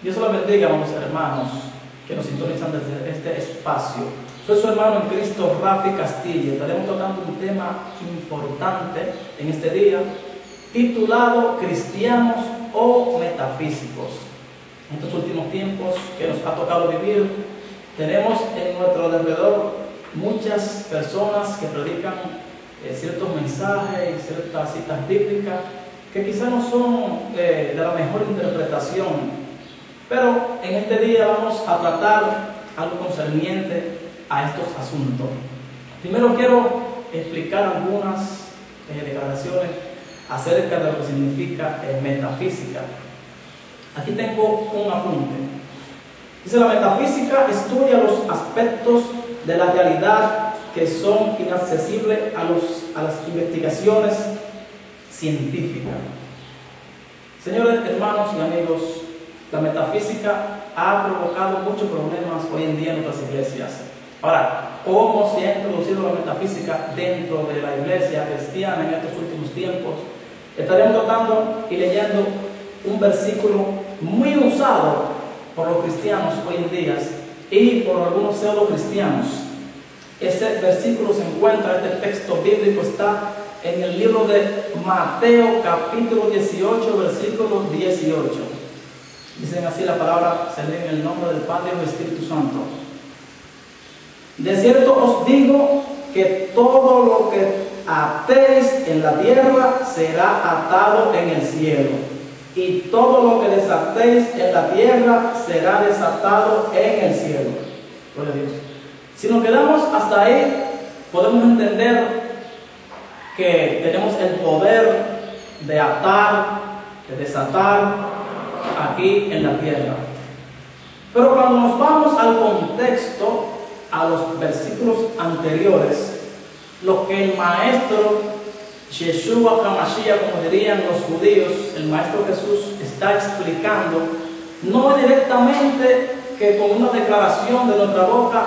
Dios los bendiga, amados hermanos que nos sintonizan desde este espacio. Soy su hermano en Cristo, Rafi Castillo. Estaremos tocando un tema importante en este día, titulado Cristianos o Metafísicos. En estos últimos tiempos que nos ha tocado vivir, tenemos en nuestro alrededor muchas personas que predican ciertos mensajes y ciertas citas bíblicas que quizás no son de la mejor interpretación. Pero en este día vamos a tratar algo concerniente a estos asuntos. Primero quiero explicar algunas declaraciones acerca de lo que significa metafísica. Aquí tengo un apunte. Dice: la metafísica estudia los aspectos de la realidad que son inaccesibles a las investigaciones científicas. Señores, hermanos y amigos, la metafísica ha provocado muchos problemas hoy en día en nuestras iglesias. Ahora, ¿cómo se ha introducido la metafísica dentro de la iglesia cristiana en estos últimos tiempos? Estaremos tratando y leyendo un versículo muy usado por los cristianos hoy en día y por algunos pseudo cristianos. Este versículo se encuentra, este texto bíblico está en el libro de Mateo capítulo 18, versículo 18. Dicen así la palabra, se lee en el nombre del Padre y del Espíritu Santo. De cierto os digo que todo lo que atéis en la tierra será atado en el cielo, y todo lo que desatéis en la tierra será desatado en el cielo. Gloria a Dios. Si nos quedamos hasta ahí, podemos entender que tenemos el poder de atar, de desatar aquí en la tierra. Pero cuando nos vamos al contexto, a los versículos anteriores, lo que el maestro Yeshua HaMashiach, como dirían los judíos, el maestro Jesús está explicando, no es directamente que con una declaración de nuestra boca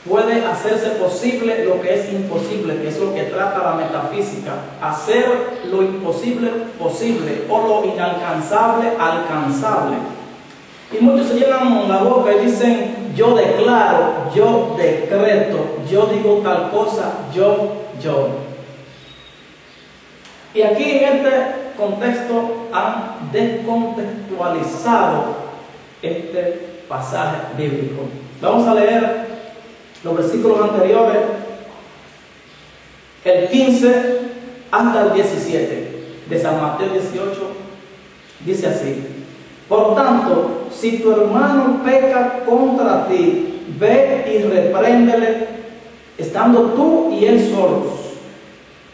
puede hacerse posible lo que es imposible, que es lo que trata la metafísica, hacer lo imposible posible o lo inalcanzable alcanzable. Y muchos se llenan la boca y dicen: yo declaro, yo decreto, yo digo tal cosa, yo. Y aquí en este contexto han descontextualizado este pasaje bíblico. Vamos a leer los versículos anteriores, el 15 hasta el 17 de San Mateo 18, dice así: por tanto, si tu hermano peca contra ti, ve y repréndele, estando tú y él solos.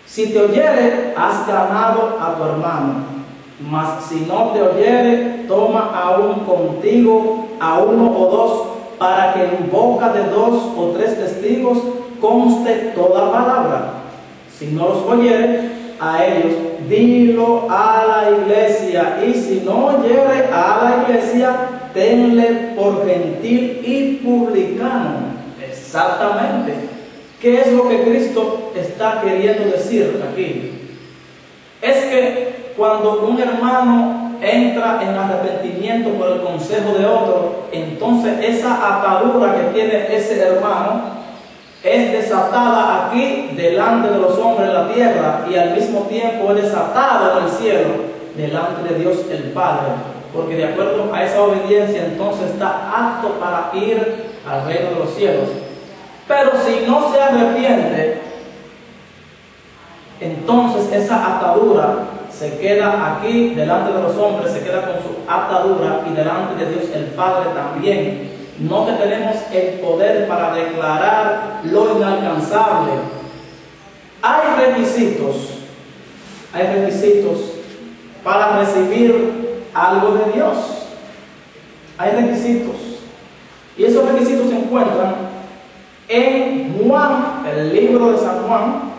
Si te oyere, has ganado a tu hermano. Mas si no te oyere, toma aún contigo a uno o dos, para que en boca de 2 o 3 testigos conste toda palabra. Si no los oyere a ellos, dilo a la iglesia, y si no oyere a la iglesia, tenle por gentil y publicano. Exactamente. ¿Qué es lo que Cristo está queriendo decir aquí? Es que cuando un hermano entra en arrepentimiento por el consejo de otro, entonces esa atadura que tiene ese hermano es desatada aquí delante de los hombres de la tierra, y al mismo tiempo es desatada en el cielo delante de Dios el Padre, porque de acuerdo a esa obediencia entonces está apto para ir al reino de los cielos. Pero si no se arrepiente, entonces esa atadura se queda aquí delante de los hombres, se queda con su atadura, y delante de Dios el Padre también. No que tenemos el poder para declarar lo inalcanzable. Hay requisitos para recibir algo de Dios. Hay requisitos. Y esos requisitos se encuentran en Juan, el libro de San Juan,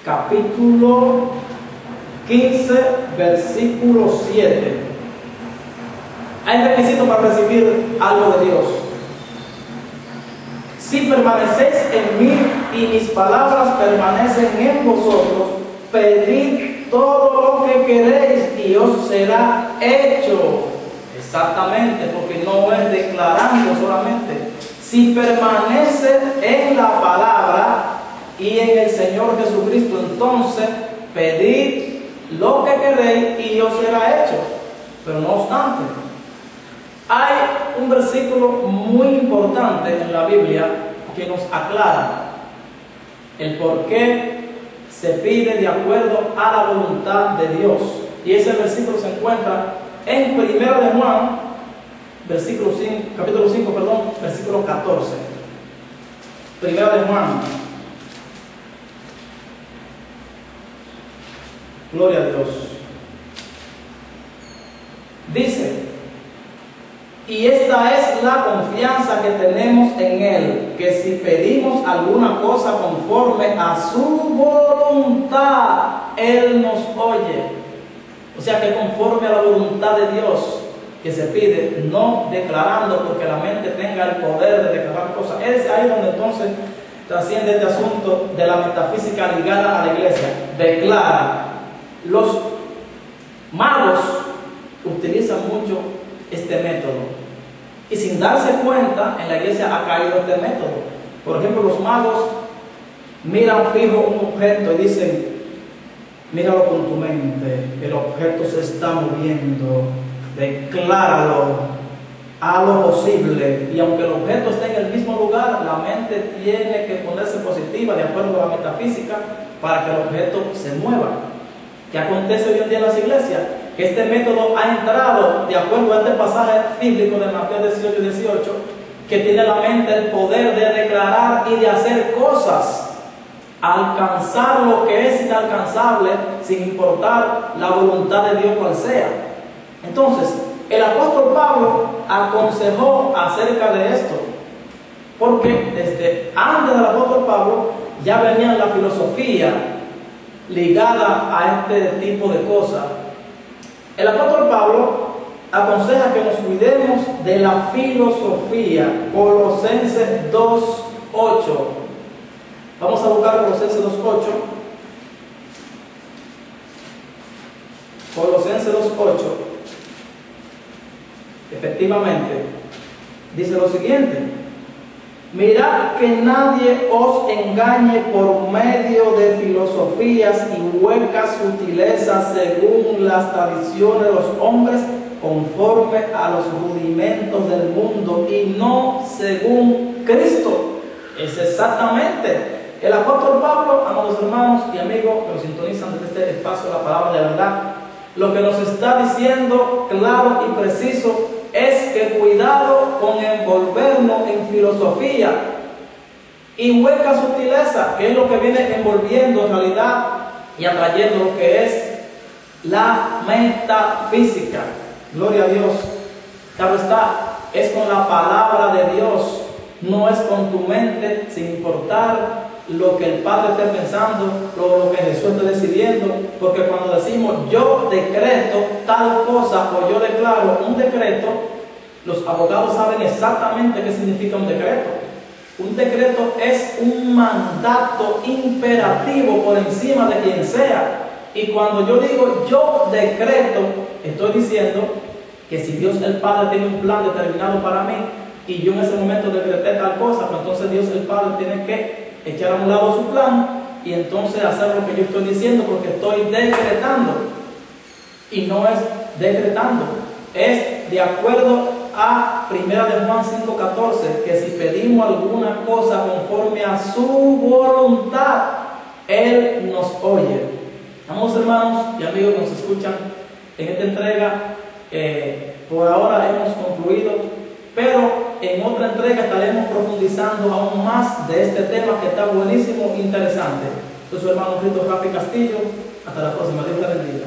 capítulo 15, versículo 7. Hay requisitos para recibir algo de Dios. Si permanecéis en mí y mis palabras permanecen en vosotros, pedid todo lo que queréis y os será hecho. Exactamente, porque no es declarando solamente. Si permanece en la palabra y en el Señor Jesucristo, entonces pedid lo que queréis y os será hecho. Pero no obstante, hay un versículo muy importante en la Biblia que nos aclara el por qué se pide de acuerdo a la voluntad de Dios. Y ese versículo se encuentra en 1 de Juan, capítulo 5, versículo 14. 1 de Juan. Gloria a Dios. Dice: y esta es la confianza que tenemos en Él, que si pedimos alguna cosa conforme a su voluntad, Él nos oye. O sea que conforme a la voluntad de Dios que se pide, no declarando porque la mente tenga el poder de declarar cosas. Es ahí donde entonces trasciende este asunto de la metafísica ligada a la iglesia. Declara. Los magos utilizan mucho este método y sin darse cuenta en la iglesia ha caído este método. Por ejemplo, los magos miran fijo un objeto y dicen: míralo con tu mente, el objeto se está moviendo, decláralo, haz lo posible. Y aunque el objeto esté en el mismo lugar, la mente tiene que ponerse positiva de acuerdo a la metafísica para que el objeto se mueva. ¿Qué acontece hoy en día en las iglesias? Que este método ha entrado, de acuerdo a este pasaje bíblico de Mateo 18 y 18, que tiene la mente el poder de declarar y de hacer cosas, alcanzar lo que es inalcanzable, sin importar la voluntad de Dios cual sea. Entonces, el apóstol Pablo aconsejó acerca de esto, porque desde antes del apóstol Pablo ya venía la filosofía ligada a este tipo de cosas. El apóstol Pablo aconseja que nos cuidemos de la filosofía. Colosenses 2:8. Vamos a buscar Colosenses 2:8. Colosenses 2:8. Efectivamente, dice lo siguiente: mirad que nadie os engañe por medio de filosofías y huecas sutilezas según las tradiciones de los hombres, conforme a los rudimentos del mundo y no según Cristo. Es exactamente el apóstol Pablo, amados hermanos y amigos que nos sintonizan desde este espacio de la palabra de verdad. Lo que nos está diciendo claro y preciso es que cuidado con envolvernos en filosofía y hueca sutileza, que es lo que viene envolviendo en realidad y atrayendo lo que es la metafísica. Gloria a Dios. Claro está, es con la palabra de Dios, no es con tu mente, sin importar lo que el Padre esté pensando, lo que Jesús esté decidiendo. Porque cuando decimos yo decreto tal cosa o yo declaro un decreto, los abogados saben exactamente qué significa un decreto. Un decreto es un mandato imperativo por encima de quien sea. Y cuando yo digo yo decreto, estoy diciendo que si Dios el Padre tiene un plan determinado para mí y yo en ese momento decreté tal cosa, pues entonces Dios el Padre tiene que echar a un lado su plan y entonces hacer lo que yo estoy diciendo, porque estoy decretando. Y no es decretando, es de acuerdo a 1 de Juan 5:14, que si pedimos alguna cosa conforme a su voluntad, Él nos oye. Amados hermanos y amigos que nos escuchan en esta entrega, por ahora hemos concluido, pero en otra entrega estaremos profundizando aún más de este tema que está buenísimo e interesante. Soy su hermano Cristo Rafi Castillo. Hasta la próxima. Dios le bendiga.